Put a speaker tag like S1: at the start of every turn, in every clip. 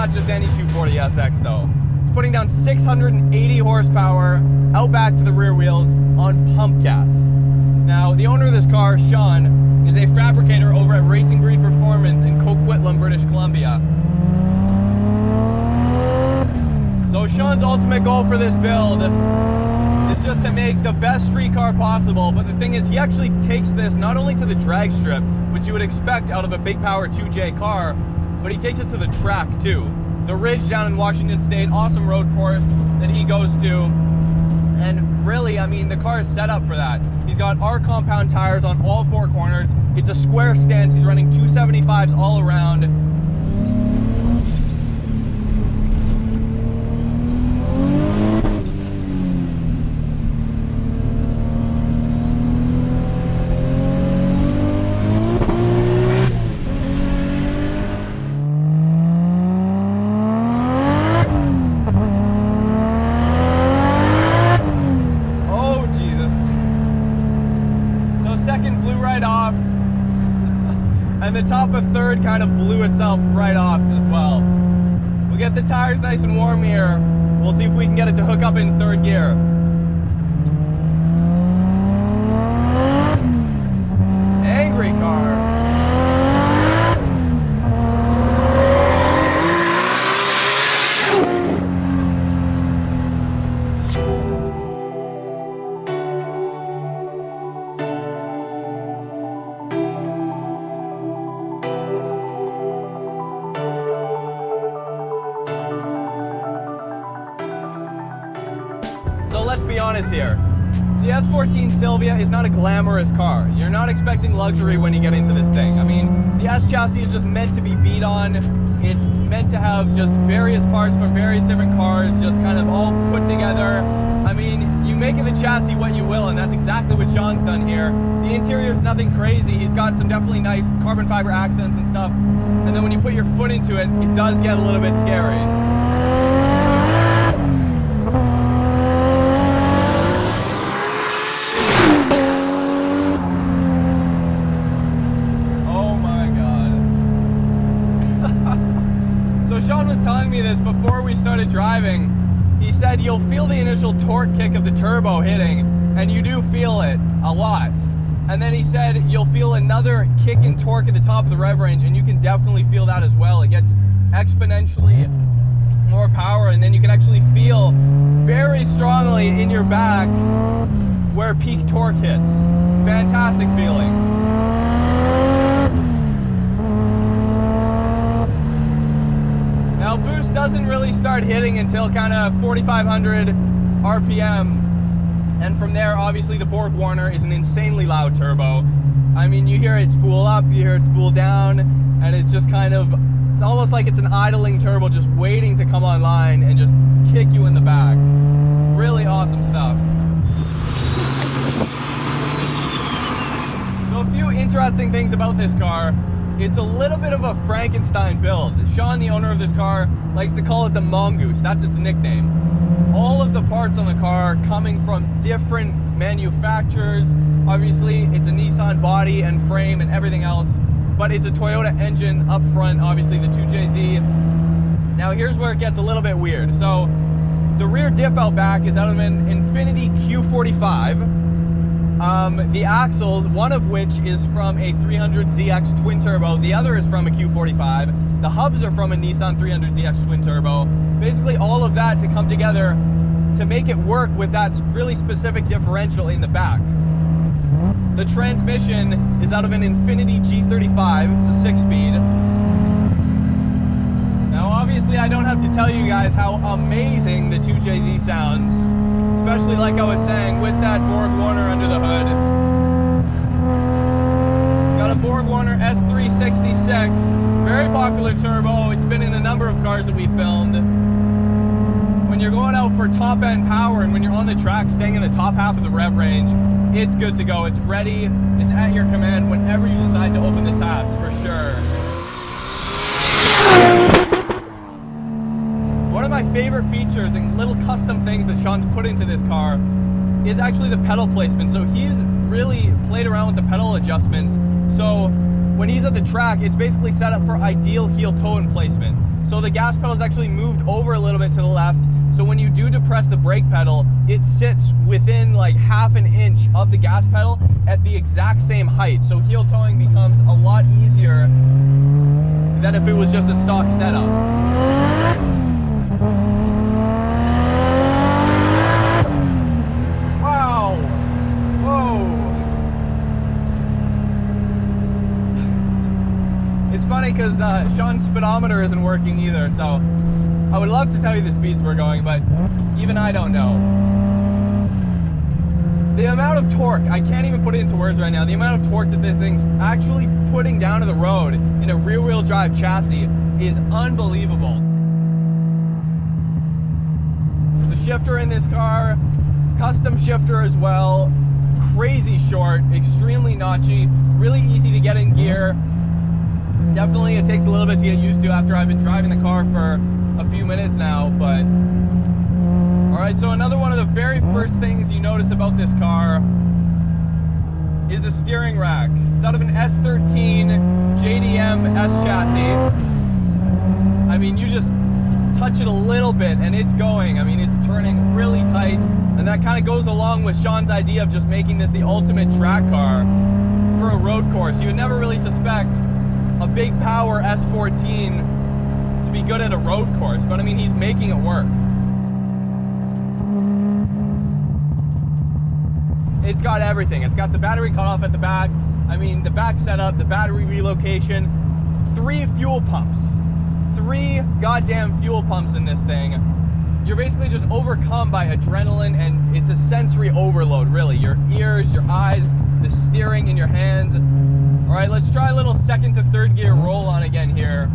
S1: not just any 240SX though. It's putting down 680 horsepower out back to the rear wheels on pump gas. Now, the owner of this car, Sean, is a fabricator over at Racing Breed Performance in Coquitlam, British Columbia. So Sean's ultimate goal for this build is just to make the best street car possible, but the thing is, he actually takes this not only to the drag strip, which you would expect out of a big power 2J car, but he takes it to the track too. The Ridge down in Washington State, awesome road course that he goes to. And really, I mean, the car is set up for that. He's got R compound tires on all four corners. It's a square stance. He's running 275s all around. And the top of third kind of blew itself right off as well. We'll get the tires nice and warm here. We'll see if we can get it to hook up in third gear. Angry car. Let's be honest here. The S14 Silvia is not a glamorous car. You're not expecting luxury when you get into this thing. I mean, the S chassis is just meant to be beat on. It's meant to have just various parts from various different cars, just kind of all put together. I mean, you make of the chassis what you will, and that's exactly what Sean's done here. The interior is nothing crazy. He's got some definitely nice carbon fiber accents and stuff. And then when you put your foot into it, it does get a little bit scary. Sean was telling me this before we started driving. He said you'll feel the initial torque kick of the turbo hitting, and you do feel it a lot. And then he said you'll feel another kick in torque at the top of the rev range, and you can definitely feel that as well. It gets exponentially more power, and then you can actually feel very strongly in your back where peak torque hits. Fantastic feeling. Now, boost doesn't really start hitting until kind of 4,500 RPM. And from there, obviously, the Borg Warner is an insanely loud turbo. I mean, you hear it spool up, you hear it spool down, and it's just kind of, it's almost like it's an idling turbo just waiting to come online and just kick you in the back. Really awesome stuff. So a few interesting things about this car. It's a little bit of a Frankenstein build. Sean, the owner of this car, likes to call it the Mongoose. That's its nickname. All of the parts on the car coming from different manufacturers. Obviously, it's a Nissan body and frame and everything else, but it's a Toyota engine up front, obviously the 2JZ. Now here's where it gets a little bit weird. So the rear diff out back is out of an Infiniti Q45. The axles, one of which is from a 300ZX twin turbo, the other is from a Q45. The hubs are from a Nissan 300ZX twin turbo. Basically all of that to come together to make it work with that really specific differential in the back. The transmission is out of an Infiniti G35, it's a 6-speed. Now obviously I don't have to tell you guys how amazing the 2JZ sounds, especially like I was saying with that Borg Warner under the hood. It's got a Borg Warner S366, very popular turbo. It's been in a number of cars that we filmed. When you're going out for top end power and when you're on the track staying in the top half of the rev range, it's good to go. It's ready, it's at your command whenever you decide to open the tabs, for sure. One of my favorite features and little custom things that Sean's put into this car is actually the pedal placement. So he's really played around with the pedal adjustments. So when he's at the track, it's basically set up for ideal heel toe in placement. So the gas pedal's actually moved over a little bit to the left. So when you do depress the brake pedal, it sits within like half an inch of the gas pedal at the exact same height. So heel towing becomes a lot easier than if it was just a stock setup. Wow! Whoa! It's funny because Sean's speedometer isn't working either, so I would love to tell you the speeds we're going, but even I don't know. The amount of torque, I can't even put it into words right now, the amount of torque that this thing's actually putting down to the road in a rear-wheel drive chassis is unbelievable. The shifter in this car, custom shifter as well, crazy short, extremely notchy, really easy to get in gear. Definitely it takes a little bit to get used to after I've been driving the car for a few minutes now, but alright, so another one of the very first things you notice about this car is the steering rack. It's out of an S13 JDM S chassis. I mean, you just touch it a little bit and it's going. I mean, it's turning really tight, and that kind of goes along with Sean's idea of just making this the ultimate track car for a road course. You would never really suspect a big power S14 to be good at a road course, but I mean, he's making it work. It's got everything. It's got the battery cutoff at the back. I mean, the back setup, the battery relocation, 3 fuel pumps. 3 goddamn fuel pumps in this thing. You're basically just overcome by adrenaline, and it's a sensory overload, really. Your ears, your eyes, the steering in your hands. All right, let's try a little second to third gear roll on again here.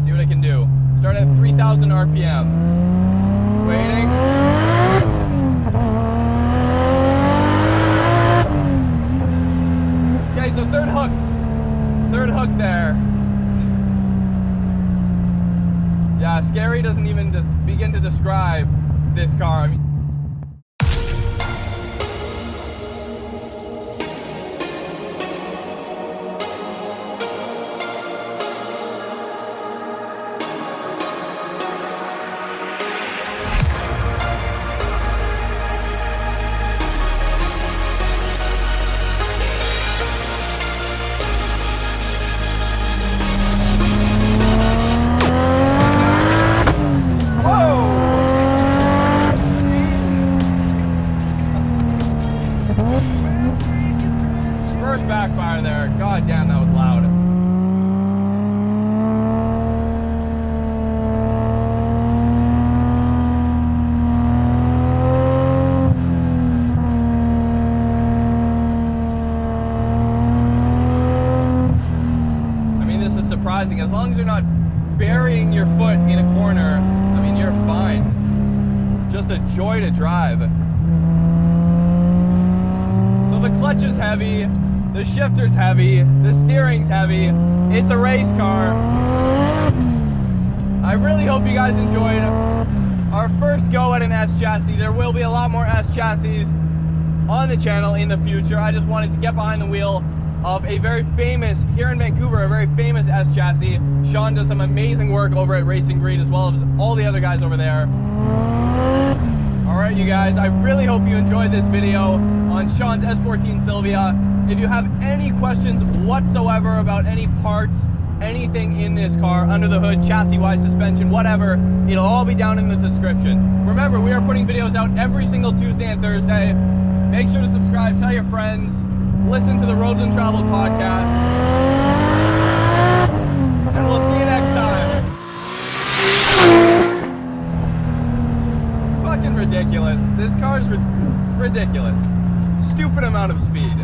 S1: See what I can do. Start at 3,000 RPM. Waiting. Okay, so third hook there. Yeah, scary doesn't even just begin to describe this car. I mean, backfire there. God damn, that was loud. I mean, this is surprising. As long as you're not burying your foot in a corner, I mean, you're fine. It's just a joy to drive. So the clutch is heavy. The shifter's heavy, the steering's heavy, it's a race car. I really hope you guys enjoyed our first go at an S chassis. There will be a lot more S chassis on the channel in the future. I just wanted to get behind the wheel of a very famous, here in Vancouver, a very famous S chassis. Sean does some amazing work over at Racing Breed, as well as all the other guys over there. Alright, you guys, I really hope you enjoyed this video on Sean's S14 Silvia. If you have any questions whatsoever about any parts, anything in this car, under the hood, chassis-wise, suspension, whatever, it'll all be down in the description. Remember, we are putting videos out every single Tuesday and Thursday. Make sure to subscribe, tell your friends, listen to the Roads Untraveled podcast, and we'll see you next time. It's fucking ridiculous. This car is ridiculous. Stupid amount of speed.